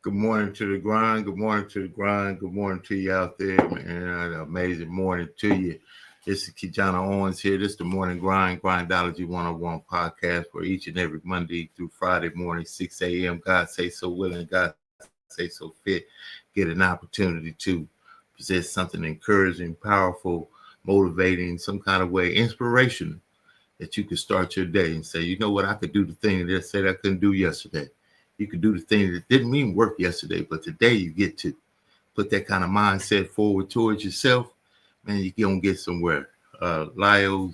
Good morning to the grind. Good morning to the grind. Good morning to you out there, man. An amazing morning to you. This is KeJohnna Owens here. This is the Morning Grind Grindology101 Podcast, where each and every Monday through Friday morning, 6 a.m., God say so willing, God say so fit, get an opportunity to possess something encouraging, powerful, motivating, some kind of way, inspirational, that you can start your day and say, you know what, I could do the thing that I said I couldn't do yesterday. You could do the thing that didn't even work yesterday, but today you get to put that kind of mindset forward towards yourself, man, you're going to get somewhere. Lyle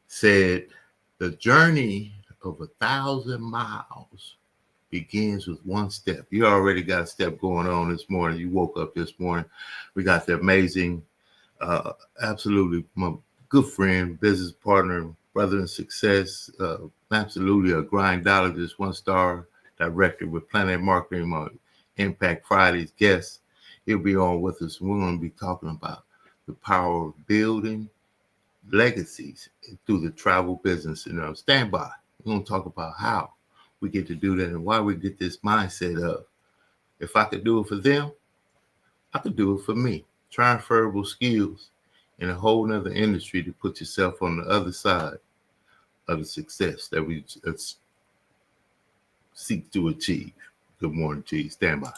said, the journey of 1,000 miles begins with one step. You already got a step going on this morning. You woke up this morning. We got the amazing, absolutely my good friend, business partner, brother in success, absolutely a grindologist, 1-star director with PlanNet Marketing, my Impact Fridays guest. He'll be on with us. We're going to be talking about the power of building legacies through the travel business. Stand by. We're going to talk about how we get to do that and why we get this mindset of, if I could do it for them, I could do it for me. Transferable skills in a whole nother industry to put yourself on the other side of the success that we seek to achieve. Good morning to you. Stand by.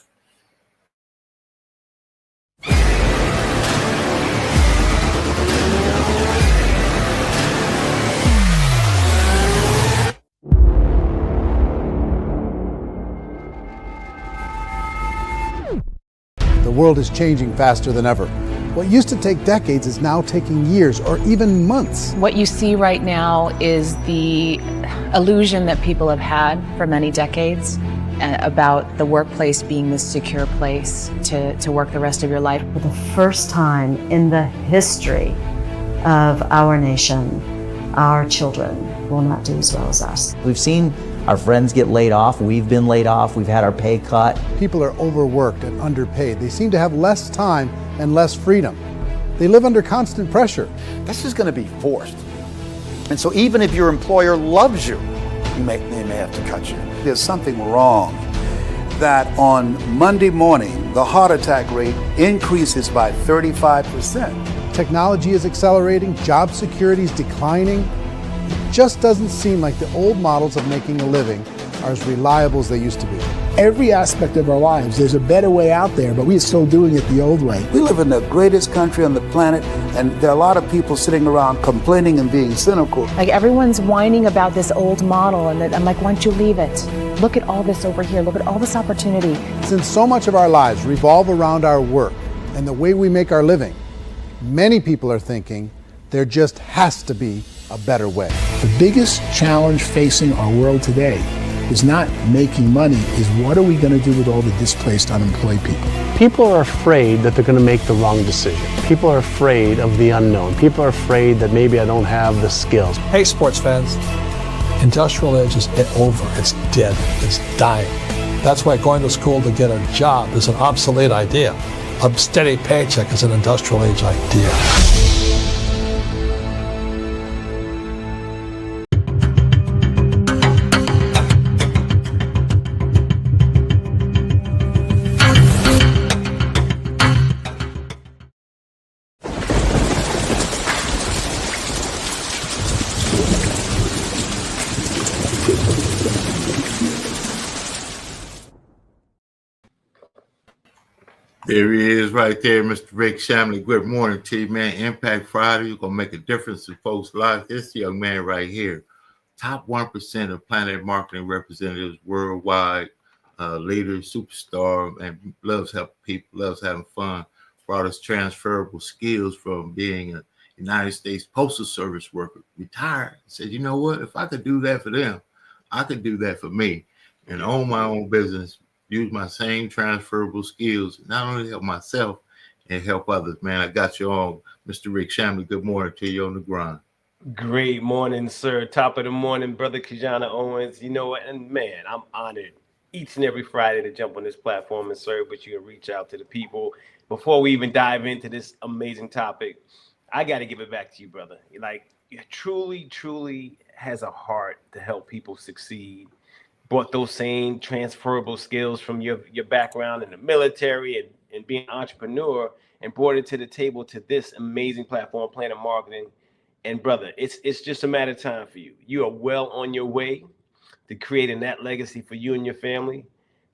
The world is changing faster than ever. What used to take decades is now taking years or even months. What you see right now is the illusion that people have had for many decades about the workplace being this secure place to work the rest of your life. For the first time in the history of our nation, our children will not do as well as us. We've seen our friends get laid off. We've been laid off. We've had our pay cut. People are overworked and underpaid. They seem to have less time and less freedom. They live under constant pressure. This is going to be forced. And so even if your employer loves you, they may have to cut you. There's something wrong that on Monday morning, the heart attack rate increases by 35%. Technology is accelerating, job security is declining. It just doesn't seem like the old models of making a living are as reliable as they used to be. Every aspect of our lives, there's a better way out there, but we're still doing it the old way. We live in the greatest country on the planet, and there are a lot of people sitting around complaining and being cynical. Like everyone's whining about this old model, and I'm like, why don't you leave it? Look at all this over here. Look at all this opportunity. Since so much of our lives revolve around our work and the way we make our living, many people are thinking there just has to be a better way. The biggest challenge facing our world today is not making money, is what are we going to do with all the displaced, unemployed people? People are afraid that they're going to make the wrong decision. People are afraid of the unknown. People are afraid that maybe I don't have the skills. Hey, sports fans, industrial age is over. It's dead. It's dying. That's why going to school to get a job is an obsolete idea. A steady paycheck is an industrial age idea. There he is right there, Mr. Rick Shamley. Good morning to you, man. Impact Friday. You're going to make a difference in folks' lives. This young man right here, top 1% of PlanNet Marketing representatives worldwide, leader, superstar, and loves helping people, loves having fun. Brought us transferable skills from being a United States Postal Service worker, retired. Said, you know what? If I could do that for them, I could do that for me and own my own business. Use my same transferable skills, not only help myself and help others. Man, I got you on, Mr. Rick Shamley. Good morning to you on the grind. Great morning, sir. Top of the morning, brother KeJohnna Owens. You know what? And man, I'm honored each and every Friday to jump on this platform and serve with you and reach out to the people. Before we even dive into this amazing topic, I got to give it back to you, brother. Like, you truly has a heart to help people succeed. brought those same transferable skills from your background in the military and being an entrepreneur and brought it to the table to this amazing platform, PlanNet Marketing. And brother, it's just a matter of time for you. You are well on your way to creating that legacy for you and your family,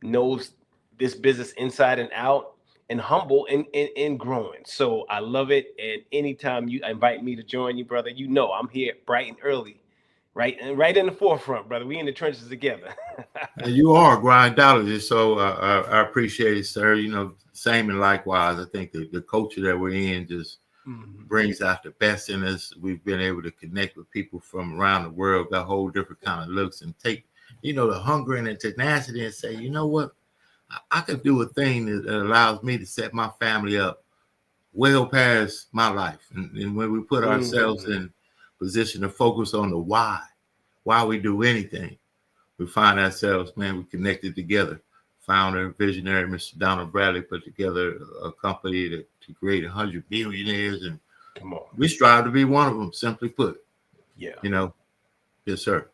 knows this business inside and out, and humble and growing. So I love it. And anytime you invite me to join you, brother, you know I'm here bright and early, right in the forefront, brother. We in the trenches together. And you are a grindologist, so I appreciate it, sir. You know, same and likewise. I think the culture that we're in just brings out the best in us. We've been able to connect with people from around the world, got whole different kind of looks, and take, you know, the hunger and the tenacity and say, you know what, I can do a thing that allows me to set my family up well past my life. And when we put ourselves in position to focus on the why we do anything, we find ourselves, man, we connected together. Founder, visionary, Mr. Donald Bradley put together a company to create 100 billionaires, and we strive to be one of them, simply put. Yeah. You know, yes, sir.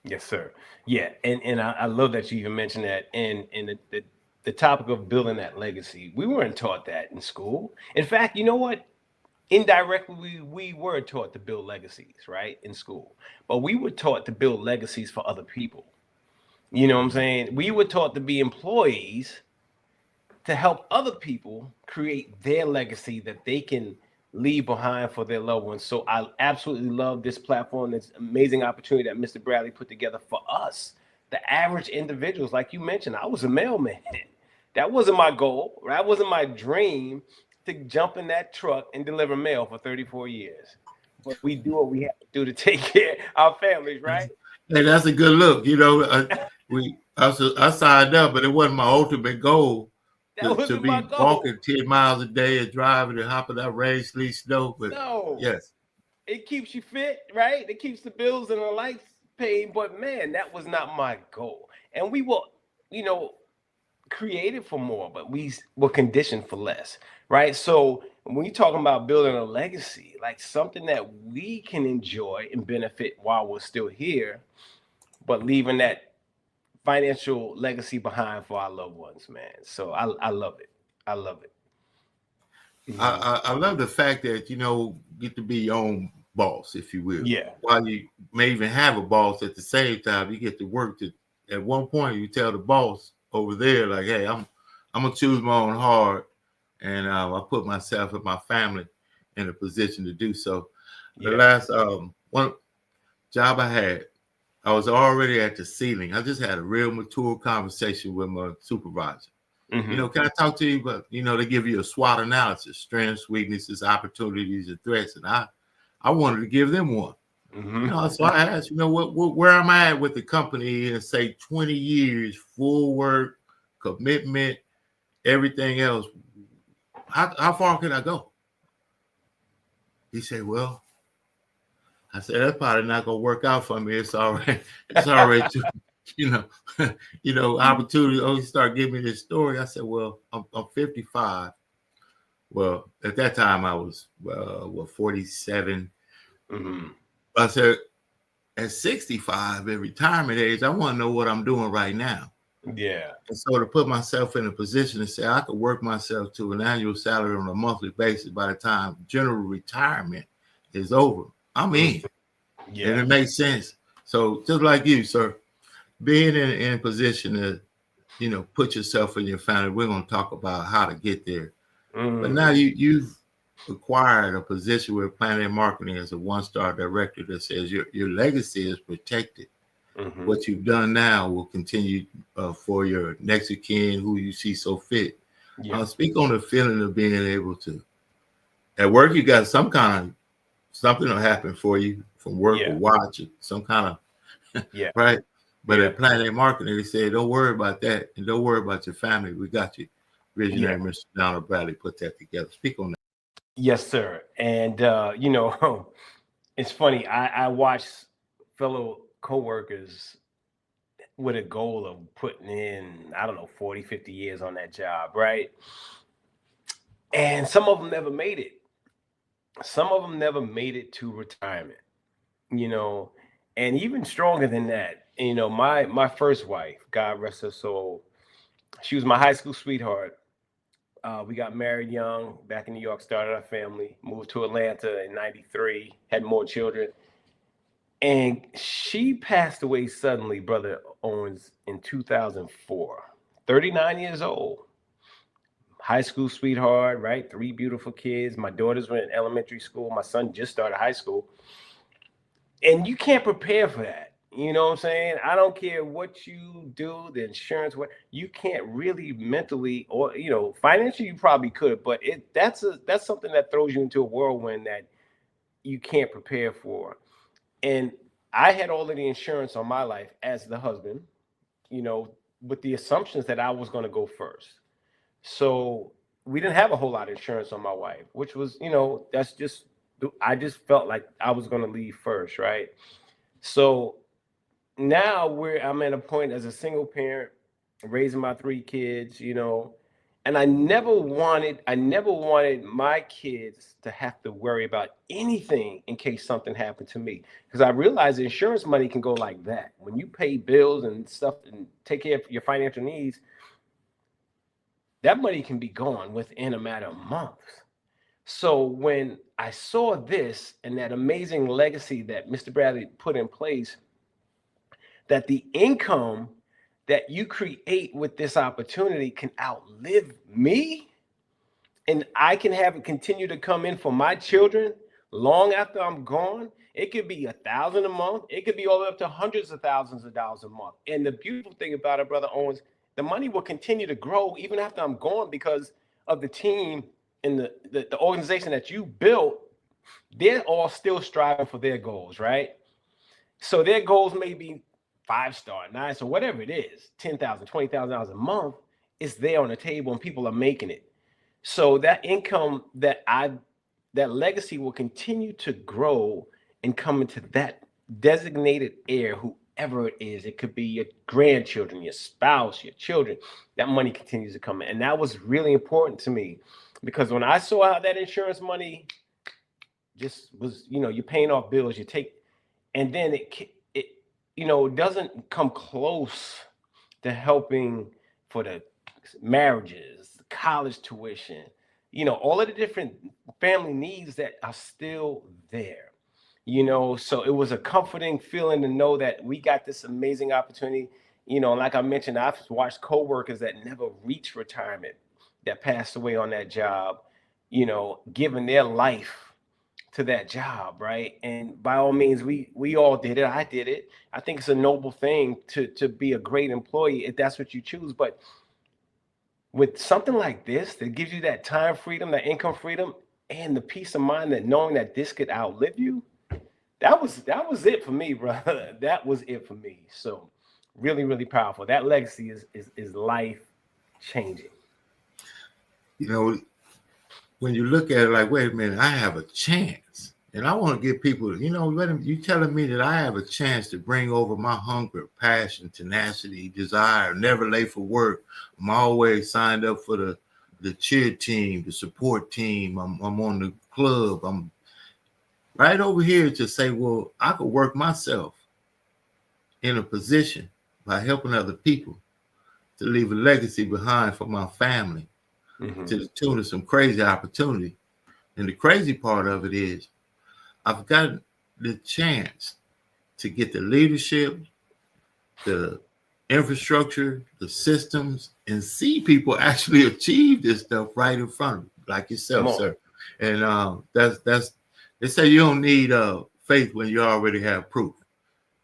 Yes, sir. Yeah, and I love that you even mentioned that. And the topic of building that legacy, we weren't taught that in school. In fact, you know what? Indirectly, we were taught to build legacies, right, in school. But we were taught to build legacies for other people. You know what I'm saying? We were taught to be employees to help other people create their legacy that they can leave behind for their loved ones. So I absolutely love this platform, this amazing opportunity that Mr. Bradley put together for us, the average individuals. Like you mentioned, I was a mailman. That wasn't my goal. That wasn't my dream, to jump in that truck and deliver mail for 34 years. But we do what we have to do to take care of our families, right? Hey, that's a good look. You know, I signed up, but it wasn't my ultimate goal to be walking 10 miles a day and driving and hopping out rain, sleet, snow. But no, yes, it keeps you fit, right? It keeps the bills and the lights paid. But man, that was not my goal. And we were, you know, created for more, but we were conditioned for less, right? So when you're talking about building a legacy, like something that we can enjoy and benefit while we're still here, but leaving that financial legacy behind for our loved ones, man. So I love it. I love it. I love the fact that, you know, get to be your own boss, if you will. Yeah. While you may even have a boss, at the same time, you get to work to, at one point, you tell the boss over there, like, hey, I'm gonna choose my own heart, and I put myself and my family in a position to do so. The last one job I had, I was already at the ceiling. I just had a real mature conversation with my supervisor. You know, can I talk to you? But, you know, they give you a SWOT analysis, strengths, weaknesses, opportunities, and threats. And I wanted to give them one. You know, so I asked, you know, where am I at with the company in, say, 20 years, full work, commitment, everything else? How far can I go? He said, well, I said, that's probably not going to work out for me. It's all right. It's all right too. You know, opportunity. Oh, he started giving me this story. I said, well, I'm 55. Well, at that time I was 47. I said, at 65, at retirement age, I want to know what I'm doing right now. Yeah. And so to put myself in a position to say I could work myself to an annual salary on a monthly basis by the time general retirement is over, I'm in. Yeah. And it makes sense. So just like you, sir, being in a position to, you know, put yourself and your family, we're going to talk about how to get there. But now you've acquired a position with PlanNet Marketing as a one-star director that says your legacy is protected. What you've done now will continue for your next of kin, who you see so fit. Speak on the feeling of being able to, at work, you got some kind of, something will happen for you from work or watch it, some kind of, right? But at PlanNet Marketing, they said, don't worry about that. And don't worry about your family. We got you. Visionary Mr. Donald Bradley put that together. Speak on that. Yes, sir. And, you know, it's funny. I watch fellow coworkers with a goal of putting in, I don't know, 40, 50 years on that job, right? And some of them never made it. Some of them never made it to retirement, you know, and even stronger than that, my first wife, God rest her soul, she was my high school sweetheart. We got married young back in New York, started our family, moved to Atlanta in 93, had more children. And she passed away suddenly, Brother Owens, in 2004, 39 years old. High school sweetheart, right? 3 beautiful kids. My daughters were in elementary school. My son just started high school. And you can't prepare for that. You know what I'm saying? I don't care what you do, the insurance, what you can't really mentally or financially you probably could, but that's something that throws you into a whirlwind that you can't prepare for. And I had all of the insurance on my life as the husband, with the assumptions that I was going to go first. So we didn't have a whole lot of insurance on my wife, which was, I just felt like I was going to leave first, right? So now I'm at a point as a single parent, raising my 3 kids, and I never wanted my kids to have to worry about anything in case something happened to me. Because I realized insurance money can go like that. When you pay bills and stuff and take care of your financial needs, that money can be gone within a matter of months. So when I saw this and that amazing legacy that Mr. Bradley put in place, that the income that you create with this opportunity can outlive me, and I can have it continue to come in for my children long after I'm gone. It could be $1,000 a month. It could be all the way up to hundreds of thousands of dollars a month. And the beautiful thing about it, Brother Owens, the money will continue to grow even after I'm gone because of the team and the organization that you built. They're all still striving for their goals, right? So their goals may be 5-star, 9, so whatever it is, $10,000, $20,000 a month is there on the table and people are making it. So that income that legacy will continue to grow and come into that designated heir, whoever it is. It could be your grandchildren, your spouse, your children. That money continues to come in. And that was really important to me because when I saw how that insurance money just was, you're paying off bills, and then it doesn't come close to helping for the marriages, college tuition, all of the different family needs that are still there, so it was a comforting feeling to know that we got this amazing opportunity. Like I mentioned, I've watched coworkers that never reached retirement that passed away on that job, giving their life to that job, right? And by all means, we all did it. I did it. I think it's a noble thing to be a great employee if that's what you choose. But with something like this that gives you that time freedom, that income freedom, and the peace of mind that knowing that this could outlive you, that was it for me, brother. That was it for me. So really, really powerful. That legacy is life changing. When you look at it like, wait a minute, I have a chance. And I want to give people, you telling me that I have a chance to bring over my hunger, passion, tenacity, desire, never late for work. I'm always signed up for the cheer team, the support team. I'm on the club. I'm right over here to say, well, I could work myself in a position by helping other people to leave a legacy behind for my family. Mm-hmm. To the tune of some crazy opportunity. And the crazy part of it is I've got the chance to get the leadership, the infrastructure, the systems, and see people actually achieve this stuff right in front of you, like yourself, sir. And that's they say you don't need faith when you already have proof.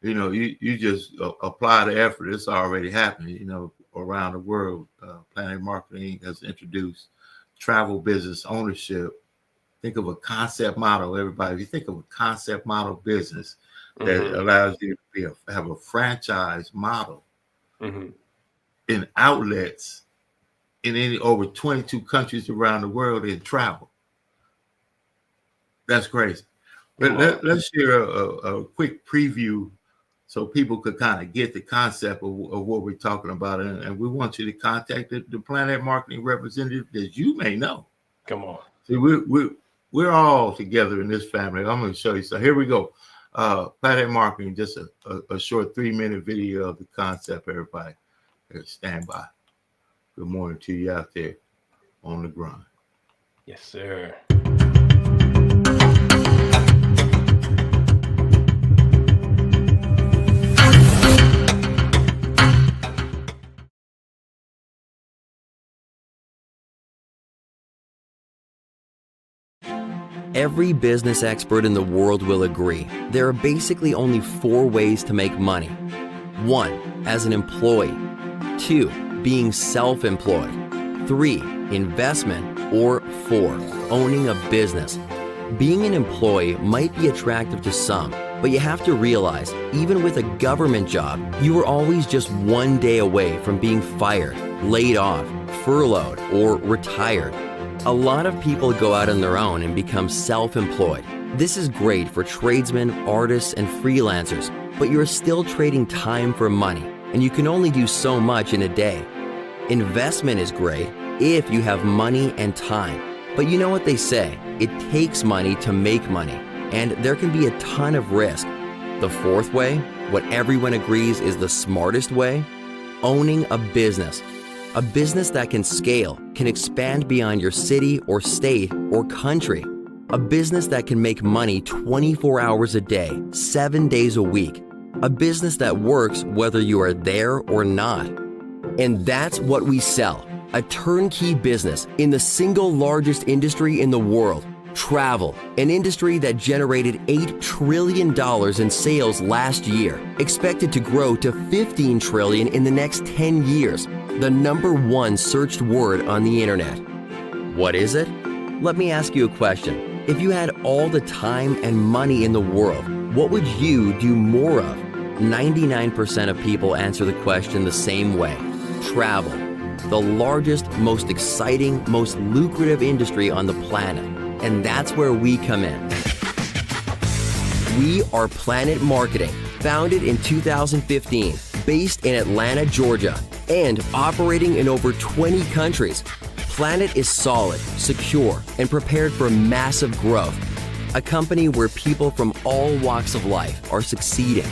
You just apply the effort. It's already happening, around the world. PlanNet Marketing has introduced travel business ownership. Think of a concept model, everybody. If you think of a concept model business that allows you to have a franchise model in outlets in over 22 countries around the world in travel. That's crazy. But let's share a quick preview so people could kind of get the concept of what we're talking about. And we want you to contact the PlanNet Marketing representative that you may know. Come on. See, we're all together in this family. I'm going to show you. So here we go. PlanNet Marketing, just a short 3-minute video of the concept, everybody. Stand by. Good morning to you out there on the grind. Yes, sir. Every business expert in the world will agree there are basically only 4 ways to make money. 1, as an employee. 2, being self-employed. 3, investment. Or 4, owning a business. Being an employee might be attractive to some, but you have to realize, even with a government job, you are always just one day away from being fired, laid off, furloughed, or retired. A lot of people go out on their own and become self-employed. This is great for tradesmen, artists, and freelancers, but you're still trading time for money, and you can only do so much in a day. Investment is great if you have money and time, but you know what they say, it takes money to make money, and there can be a ton of risk. The 4th way, what everyone agrees is the smartest way, owning a business. A business that can scale, can expand beyond your city or state or country. A business that can make money 24 hours a day, 7 days a week. A business that works whether you are there or not. And that's what we sell. A turnkey business in the single largest industry in the world, travel, an industry that generated $8 trillion in sales last year, expected to grow to $15 trillion in the next 10 years, the #1 searched word on the internet. What is it? Let me ask you a question. If you had all the time and money in the world, what would you do more of? 99% of people answer the question the same way. Travel. The largest, most exciting, most lucrative industry on the planet. And that's where we come in. We are PlanNet Marketing, founded in 2015, based in Atlanta, Georgia, and operating in over 20 countries. PlanNet is solid, secure, and prepared for massive growth. A company where people from all walks of life are succeeding.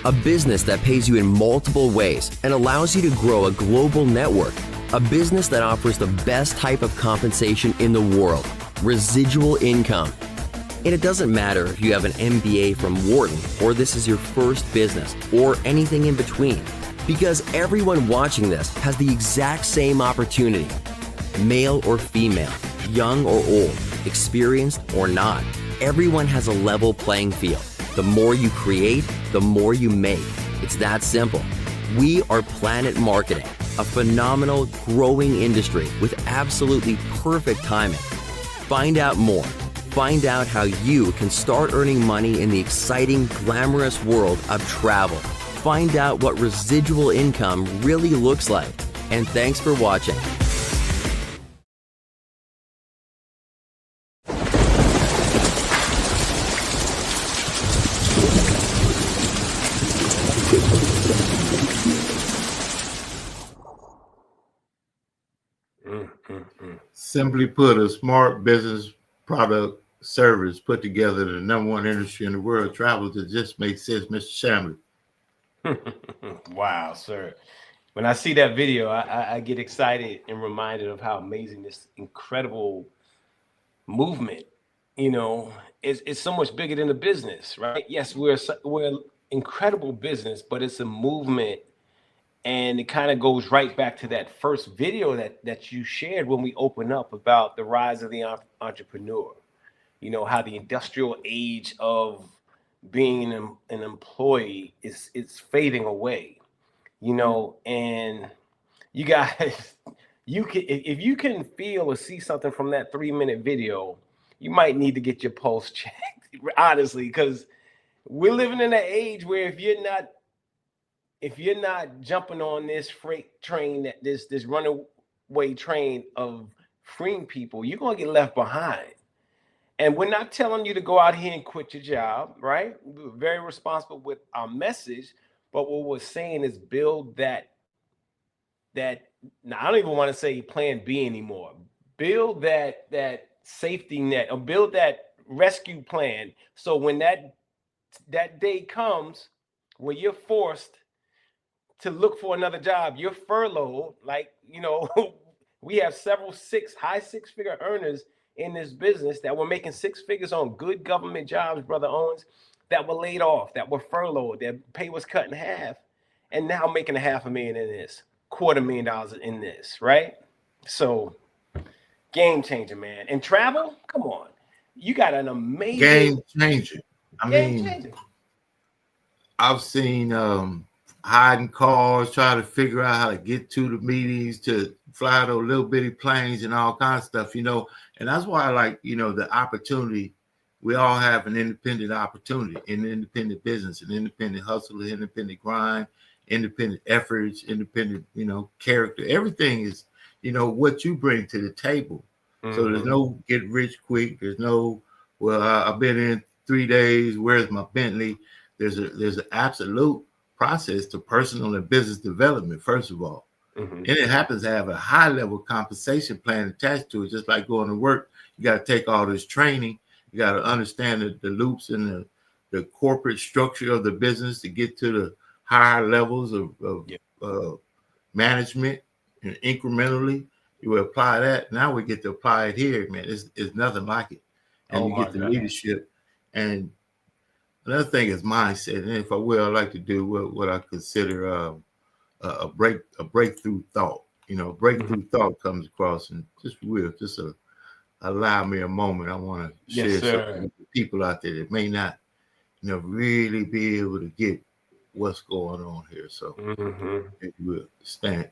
A business that pays you in multiple ways and allows you to grow a global network. A business that offers the best type of compensation in the world, residual income. And it doesn't matter if you have an MBA from Wharton or this is your first business or anything in between, because everyone watching this has the exact same opportunity. Male or female, young or old, experienced or not, everyone has a level playing field. The more you create, the more you make. It's that simple. We are PlanNet Marketing, a phenomenal, growing industry with absolutely perfect timing. Find out more. Find out how you can start earning money in the exciting, glamorous world of travel. Find out what residual income really looks like. And thanks for watching. Simply put, a smart business product service put together the #1 industry in the world, travel, that just makes sense, Mr. Shamley. Wow, sir. When I see that video, I get excited and reminded of how amazing this incredible movement, is so much bigger than the business, right? Yes, we're an incredible business, but it's a movement. And it kind of goes right back to that first video that you shared when we opened up about the rise of the entrepreneur. How the industrial age of being an employee is fading away. And you guys, if you can feel or see something from that 3-minute video, you might need to get your pulse checked, honestly, because we're living in an age where if you're not jumping on this freight train, this runaway train of freeing people, you're going to get left behind. And we're not telling you to go out here and quit your job, right? We're very responsible with our message, but what we're saying is build that now I don't even want to say plan B anymore. Build that safety net, or build that rescue plan. So when that that day comes where you're forced to look for another job. You're furloughed. Like, we have several high six-figure earners in this business that were making six figures on good government jobs, Brother Owens, that were laid off, that were furloughed, their pay was cut in half, and now making $500,000 in this, $250,000 in this, right? So, game changer, man. And travel, come on. You got an amazing game changer. Game changer. I've seen hiding cars, try to figure out how to get to the meetings, to fly those little bitty planes and all kinds of stuff, and that's why I like, the opportunity. We all have an independent opportunity, an independent business, an independent hustle, an independent grind, independent efforts, independent, character. Everything is, what you bring to the table. Mm-hmm. So there's no get rich quick. There's no, well, I've been in 3 days. Where's my Bentley? There's an absolute process to personal and business development, first of all. Mm-hmm. And it happens to have a high level compensation plan attached to it, just like going to work. You got to take all this training. You got to understand the loops and the corporate structure of the business to get to the higher levels of management, and incrementally you will apply that. Now we get to apply it here, man. It's nothing like it. And you get the leadership. And another thing is mindset. And if I will, I like to do what I consider a breakthrough thought. Breakthrough thought comes across, and just allow me a moment. I want to share something with people out there that may not, really be able to get what's going on here. So if you will, stand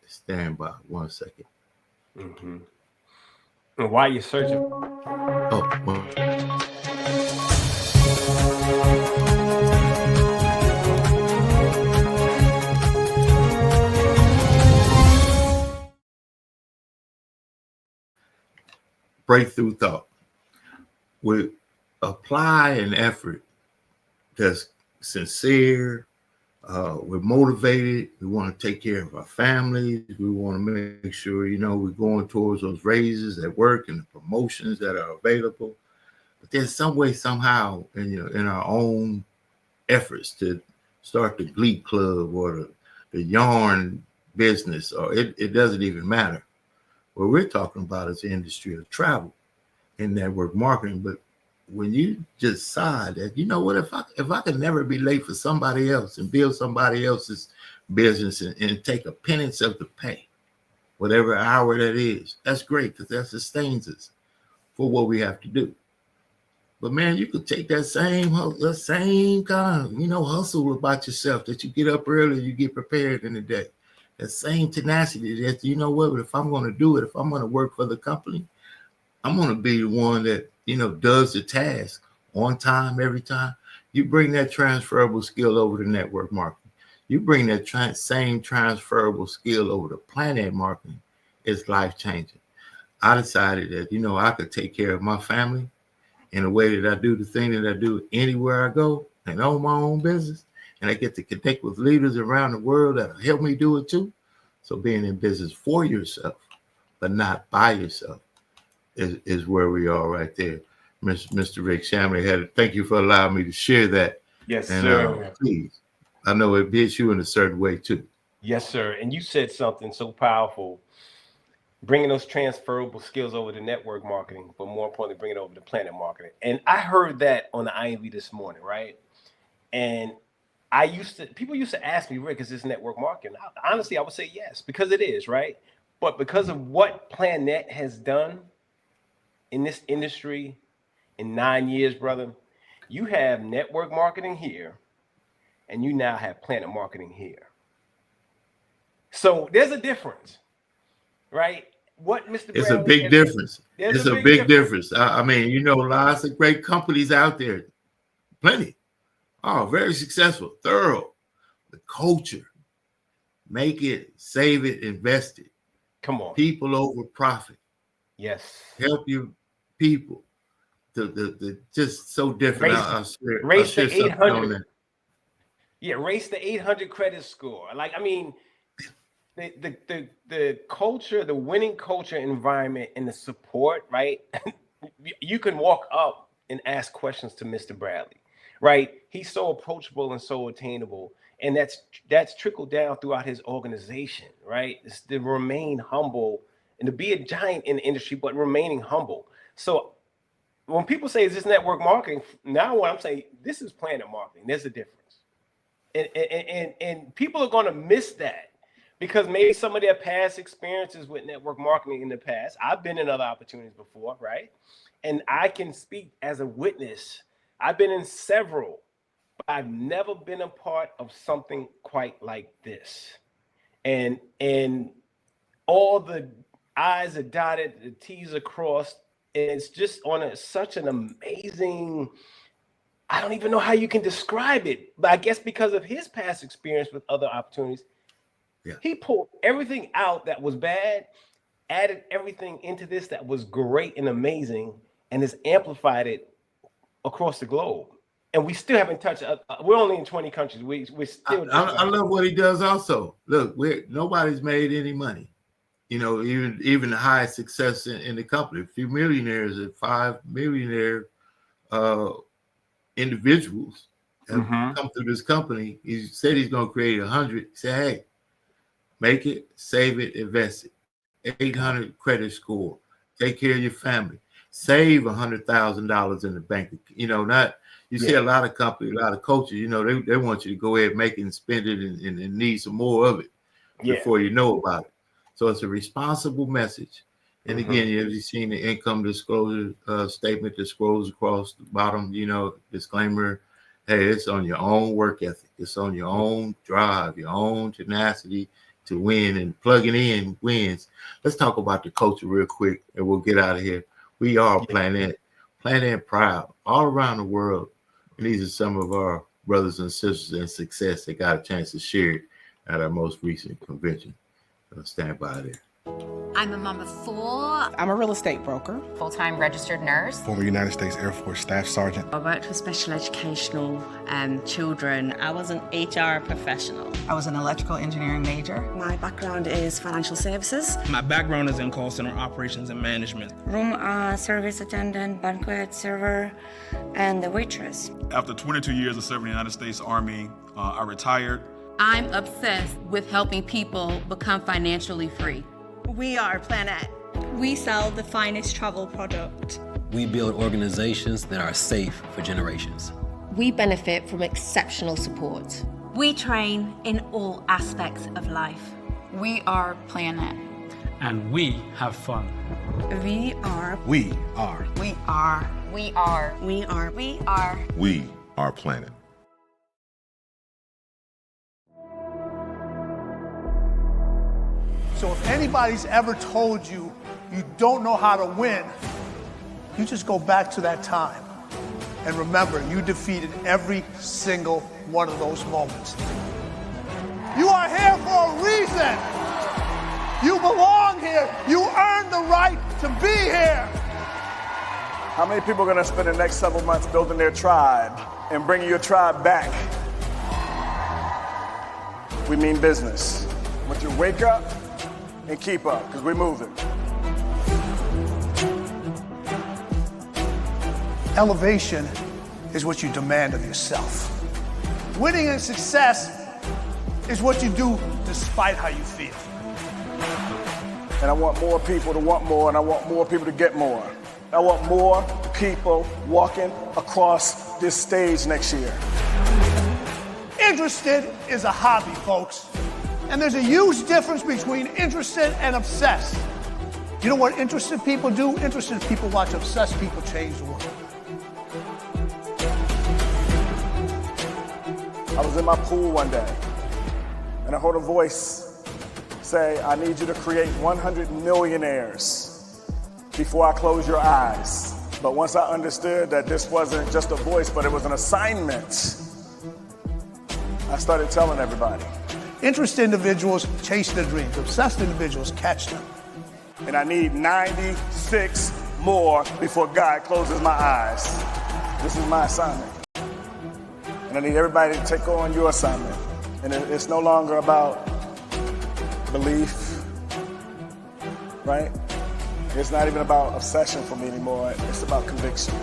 by 1 second. Mm-hmm. And while you're searching. Breakthrough thought. We apply an effort that's sincere. We're motivated. We want to take care of our families. We want to make sure, we're going towards those raises at work and the promotions that are available. But there's some way, somehow, in our own efforts to start the Glee Club or the yarn business, or it doesn't even matter. What we're talking about is the industry of travel and network marketing. But when you decide that, if I could never be late for somebody else and build somebody else's business and take a penance of the pay, whatever hour that is, that's great, because that sustains us for what we have to do. But man, you could take that same kind of, hustle about yourself, that you get up early, you get prepared in the day. That same tenacity that, if I'm going to do it, if I'm going to work for the company, I'm going to be the one that, does the task on time, every time. You bring that transferable skill over to network marketing. You bring that same transferable skill over to PlanNet marketing. It's life-changing. I decided that, I could take care of my family in a way that I do the thing that I do anywhere I go and own my own business. And I get to connect with leaders around the world that'll help me do it too. So being in business for yourself, but not by yourself, is where we are right there. Mr. Rick Shamley, thank you for allowing me to share that. Yes, and, sir. Please, I know it hits you in a certain way too. Yes, sir. And you said something so powerful, bringing those transferable skills over to network marketing, but more importantly, bringing it over to PlanNet marketing. And I heard that on the INV this morning, right? And people used to ask me, Rick, is this network marketing? Honestly, I would say yes, because it is, right? But because of what PlanNet has done in this industry in 9 years, brother, you have network marketing here, and you now have PlanNet marketing here. So there's a difference, right? It's a big difference. It's a big difference. I mean, lots of great companies out there, plenty. Oh, very successful, thorough. The culture, make it, save it, invest it. Come on. People over profit. Yes. Help your people. The just so different. Race the 800. Yeah, race the 800 credit score. Like, I mean, the culture, the winning culture environment and the support, right? You can walk up and ask questions to Mr. Bradley, right? He's so approachable and so attainable. And that's trickled down throughout his organization, right? It's to remain humble and to be a giant in the industry, but remaining humble. So when people say, is this network marketing? Now what I'm saying, this is PlanNet marketing. There's a difference. And people are going to miss that because maybe some of their past experiences with network marketing in the past, I've been in other opportunities before, right? And I can speak as a witness. I've been in several, but I've never been a part of something quite like this. And all the I's are dotted, the T's are crossed. And it's just on such an amazing, I don't even know how you can describe it, but I guess because of his past experience with other opportunities, he pulled everything out that was bad, added everything into this that was great and amazing, and has amplified it across the globe. And we still haven't touched. We're only in 20 countries. We're still. I love what he does. Also, look, nobody's made any money. You know, even the highest success in the company. A few millionaires and 5 millionaire individuals have come through this company. He said he's going to create 100. He said, hey, make it, save it, invest it. 800 credit score. Take care of your family. Save $100,000 in the bank. You know, not. You see a lot of companies, a lot of coaches, you know, they want you to go ahead and make it and spend it and need some more of it before you know about it. So it's a responsible message. And again, you've seen the income disclosure statement that scrolls across the bottom, you know, disclaimer. Hey, it's on your own work ethic. It's on your own drive, your own tenacity to win, and plugging in wins. Let's talk about the culture real quick and we'll get out of here. We are PlanNet proud all around the world. And these are some of our brothers and sisters in success that got a chance to share it at our most recent convention. Stand by there. I'm a mom of 4. I'm a real estate broker. Full-time registered nurse. Former United States Air Force Staff Sergeant. I worked with special educational children. I was an HR professional. I was an electrical engineering major. My background is financial services. My background is in call center operations and management. Room service attendant, banquet server, and the waitress. After 22 years of serving the United States Army, I retired. I'm obsessed with helping people become financially free. We are PlanNet. We sell the finest travel product. We build organizations that are safe for generations. We benefit from exceptional support. We train in all aspects of life. We are PlanNet. And we have fun. We are. We are. We are. We are. We are. We are. We are PlanNet. So if anybody's ever told you you don't know how to win, you just go back to that time. And remember, you defeated every single one of those moments. You are here for a reason. You belong here. You earned the right to be here. How many people are going to spend the next several months building their tribe and bringing your tribe back? We mean business. But you wake up and keep up, because we're moving. Elevation is what you demand of yourself. Winning and success is what you do despite how you feel. And I want more people to want more, and I want more people to get more. I want more people walking across this stage next year. Interested is a hobby, folks. And there's a huge difference between interested and obsessed. You know what interested people do? Interested people watch obsessed people change the world. I was in my pool one day, and I heard a voice say, I need you to create 100 millionaires before I close your eyes. But once I understood that this wasn't just a voice, but it was an assignment, I started telling everybody. Interested individuals chase their dreams. Obsessed individuals catch them. And I need 96 more before God closes my eyes. This is my assignment. And I need everybody to take on your assignment. And it's no longer about belief, right? It's not even about obsession for me anymore. It's about conviction.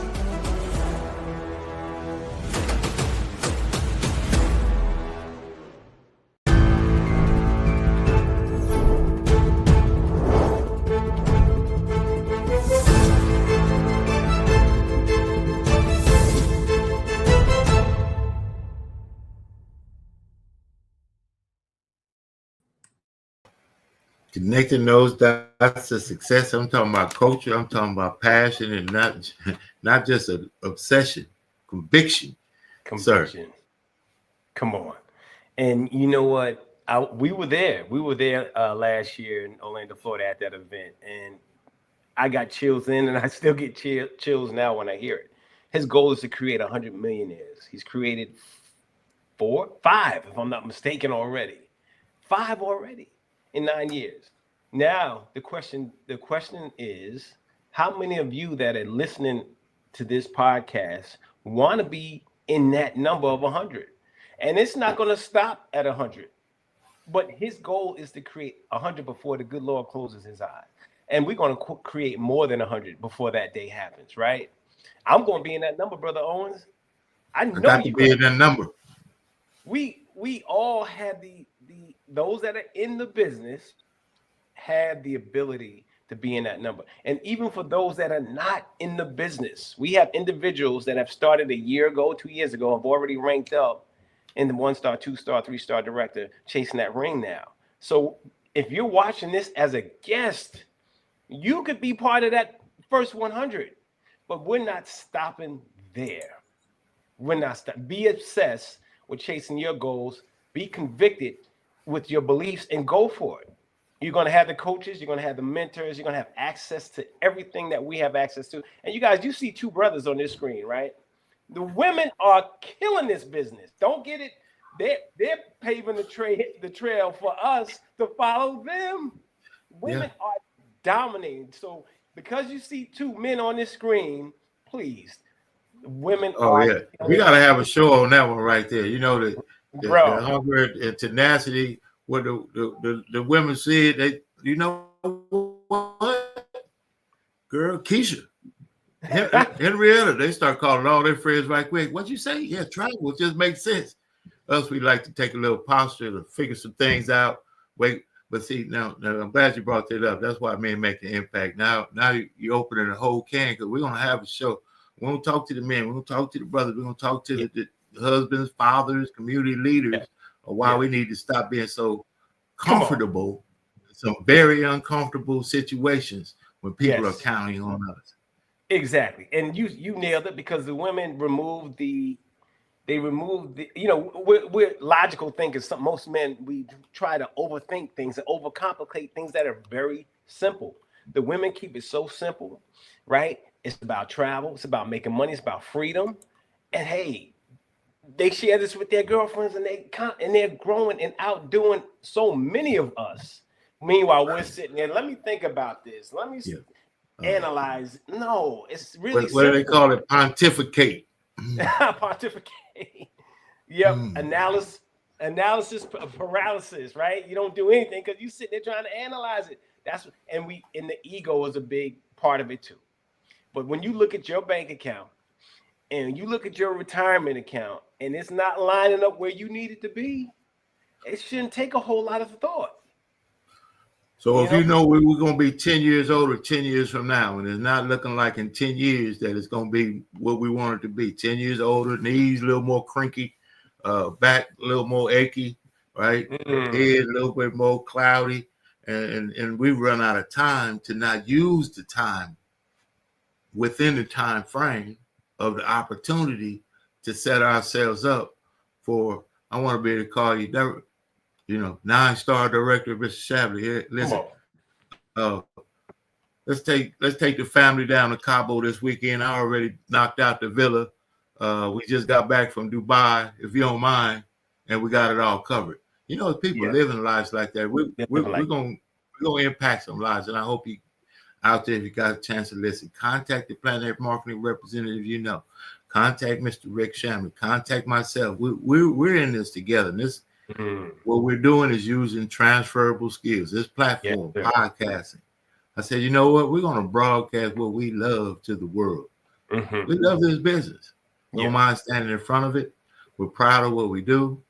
Connecting those dots to success. I'm talking about culture. I'm talking about passion, and not just an obsession, conviction. Sir. Come on. And you know what? We were there. We were there last year in Orlando, Florida at that event. And I got chills then, and I still get chills now when I hear it. His goal is to create 100 millionaires. He's created 5, if I'm not mistaken, already. 5 already in 9 years. Now, the question is, how many of you that are listening to this podcast want to be in that number of 100? And it's not going to stop at 100. But his goal is to create 100 before the good Lord closes his eyes. And we're going to create more than 100 before that day happens, right? I'm going to be in that number, Brother Owens. I know got to be in that number. We all have those that are in the business have the ability to be in that number. And even for those that are not in the business, we have individuals that have started a year ago, 2 years ago, have already ranked up in the 1-star, 2-star, 3-star director, chasing that ring now. So if you're watching this as a guest, you could be part of that first 100, but we're not stopping there. We're not be obsessed with chasing your goals, be convicted with your beliefs, and go for it. You're going to have the coaches, you're going to have the mentors, you're going to have access to everything that we have access to. And you guys, you see 2 brothers on this screen, right? The women are killing this business. Don't get it. They're paving the trail for us to follow them. Women are dominating. So because you see 2 men on this screen, please, women are. Yeah, we got to have a show on that one right there. You know, the hunger and tenacity. What the women said, you know what, girl, Keisha, Henrietta, they start calling all their friends right quick. What'd you say? Yeah, travel just makes sense. Us, we like to take a little posture to figure some things out. Wait, but see, now I'm glad you brought that up. That's why men make the impact. Now you're opening a whole can, because we're gonna have a show. We're gonna talk to the men. We're gonna talk to the brothers. We're gonna talk to the husbands, fathers, community leaders. Or why we need to stop being so comfortable in some very uncomfortable situations when people are counting on us. Exactly. And you nailed it, because the women removed the you know, we're logical thinkers. Most men, we try to overthink things and overcomplicate things that are very simple. The women keep it so simple, right? It's about travel, it's about making money, it's about freedom. And hey, they share this with their girlfriends, and they're growing and outdoing so many of us. Meanwhile, we're sitting there. Let me think about this. Let me analyze. No, it's really what do they call it? Pontificate. Pontificate. Yep. Analysis paralysis. Right? You don't do anything because you sit there trying to analyze it. And the ego is a big part of it too. But when you look at your bank account and you look at your retirement account, and it's not lining up where you need it to be, it shouldn't take a whole lot of thought. So if you know we're going to be 10 years older 10 years from now, and it's not looking like in 10 years that it's going to be what we want it to be, 10 years older, knees a little more cranky, back a little more achy, right? Head a little bit more cloudy, and we run out of time to not use the time within the time frame of the opportunity to set ourselves up for, I want to be able to call you, 9-star director, Mr. Shamley. Here, listen, let's take the family down to Cabo this weekend. I already knocked out the villa. We just got back from Dubai, if you don't mind, and we got it all covered. You know, people living lives like that. We're gonna impact some lives, and I hope you out there, if you got a chance to listen, contact the PlanNet marketing representative. Contact Mr. Rick Shamley. Contact myself. We're in this together. And this, what we're doing is using transferable skills. This platform, podcasting. I said, you know what? We're going to broadcast what we love to the world. We love this business. We don't mind standing in front of it. We're proud of what we do.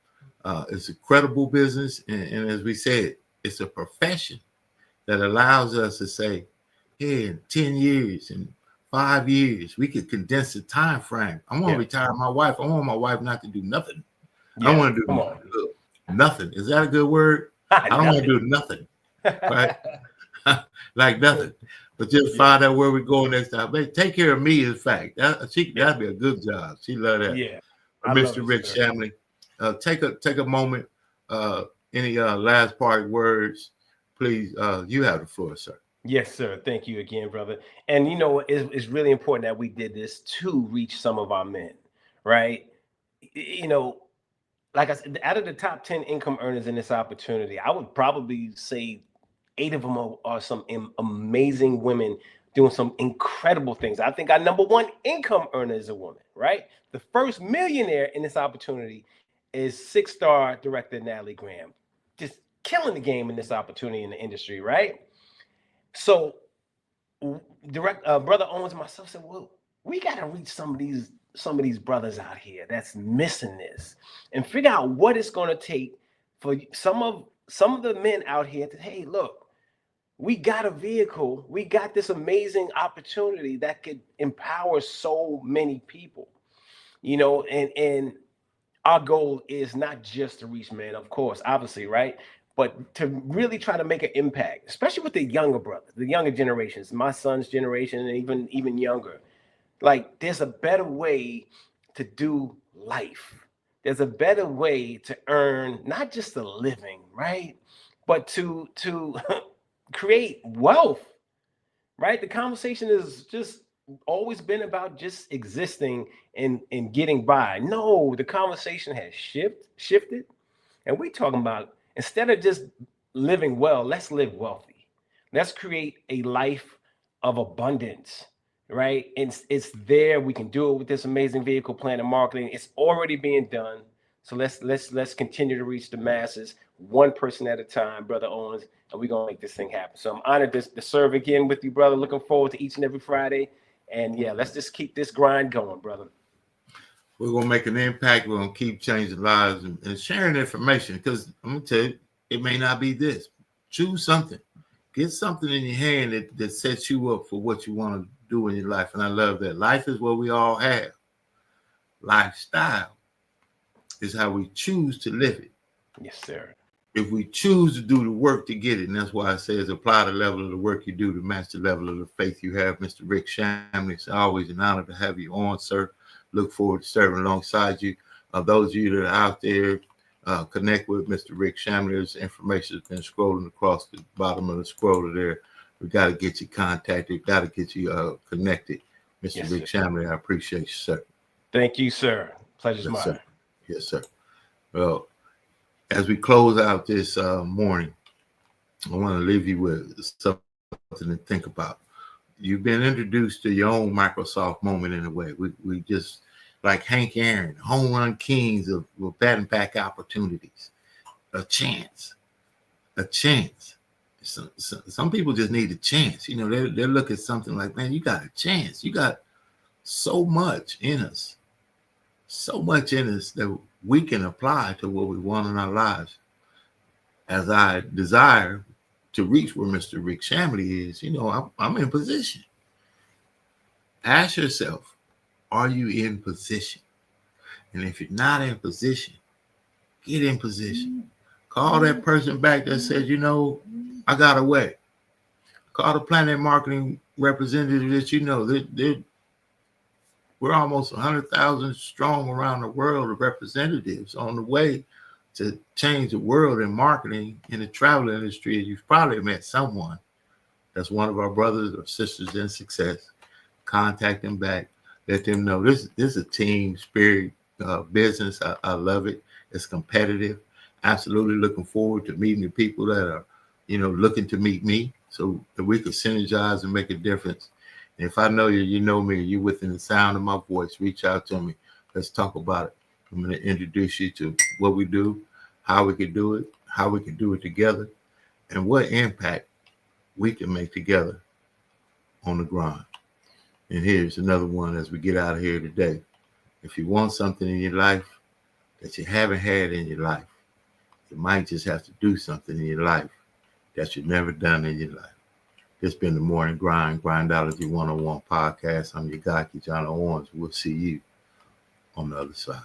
It's a credible business. And as we said, it's a profession that allows us to say, hey, in 10 years and 5 years, we could condense the time frame. I want to retire my wife. I want my wife not to do nothing. I want to do nothing. Is that a good word? I don't want to do nothing. right? Like nothing. But just find out where we're going next time. Hey, take care of me is fact. That'd be a good job. She love that. Yeah. Mr. Rick Shamley. Take a moment. Any last part words, please. You have the floor, sir. Yes, sir. Thank you again, brother. And you know, it's really important that we did this to reach some of our men, right? You know, like I said, out of the top 10 income earners in this opportunity, I would probably say 8 of them are some amazing women doing some incredible things. I think our number 1 income earner is a woman, right? The first millionaire in this opportunity is 6-star director Natalie Graham, just killing the game in this opportunity in the industry, right? So, Brother Owens and myself said, well, we got to reach some of these brothers out here that's missing this, and figure out what it's going to take for some of the men out here to, hey, look, we got a vehicle, we got this amazing opportunity that could empower so many people, you know, and our goal is not just to reach men, of course, obviously, right? But to really try to make an impact, especially with the younger brothers, the younger generations, my son's generation, and even younger. Like, there's a better way to do life. There's a better way to earn not just a living, right? But to create wealth, right? The conversation is just always been about just existing and getting by. No, the conversation has shifted. And we're talking about, instead of just living well, let's live wealthy. Let's create a life of abundance, right? And it's there. We can do it with this amazing vehicle, PlanNet Marketing. It's already being done. So let's continue to reach the masses, one person at a time, Brother Owens, and we're gonna make this thing happen. So I'm honored to serve again with you, brother. Looking forward to each and every Friday. And yeah, let's just keep this grind going, brother. We're going to make an impact. We're going to keep changing lives and sharing information, because I'm going to tell you, it may not be this. Choose something. Get something in your hand that sets you up for what you want to do in your life. And I love that. Life is what we all have. Lifestyle is how we choose to live it. Yes, sir. If we choose to do the work to get it, and that's why I say it's apply the level of the work you do to match the level of the faith you have. Mr. Rick Shamley, it's always an honor to have you on, sir. Look forward to serving alongside you. Those of you that are out there, connect with Mr. Rick Shamley. His information has been scrolling across the bottom of the scroller there. We got to get you contacted. Got to get you connected. Mr. Yes, Rick Shamley, I appreciate you, sir. Thank you, sir. Pleasure's mine. Sir. Yes, sir. Well, as we close out this morning, I want to leave you with something to think about. You've been introduced to your own Microsoft moment in a way. We just, like Hank Aaron, home run kings of batting back opportunities. A chance. Some people just need a chance. You know, they look at something like, man, you got a chance. You got so much in us that we can apply to what we want in our lives. As I desire to reach where Mr. Rick Shamley is, you know, I'm in position. Ask yourself, are you in position? And if you're not in position, get in position. Call that person back that said, you know, I got away. Call the PlanNet Marketing representative that you know. We're almost 100,000 strong around the world of representatives on the way to change the world in marketing in the travel industry. You've probably met someone that's one of our brothers or sisters in success. Contact them back. Let them know this is a team spirit business. I love it. It's competitive. Absolutely looking forward to meeting the people that are, you know, looking to meet me so that we can synergize and make a difference. And if I know you, you know me, you're within the sound of my voice, reach out to me. Let's talk about it. I'm going to introduce you to what we do, how we can do it, how we can do it together, and what impact we can make together on the grind. And here's another one as we get out of here today. If you want something in your life that you haven't had in your life, you might just have to do something in your life that you've never done in your life. This has been the Morning Grind Grindology101 Podcast. I'm your guy, KeJohnna Owens. We'll see you on the other side.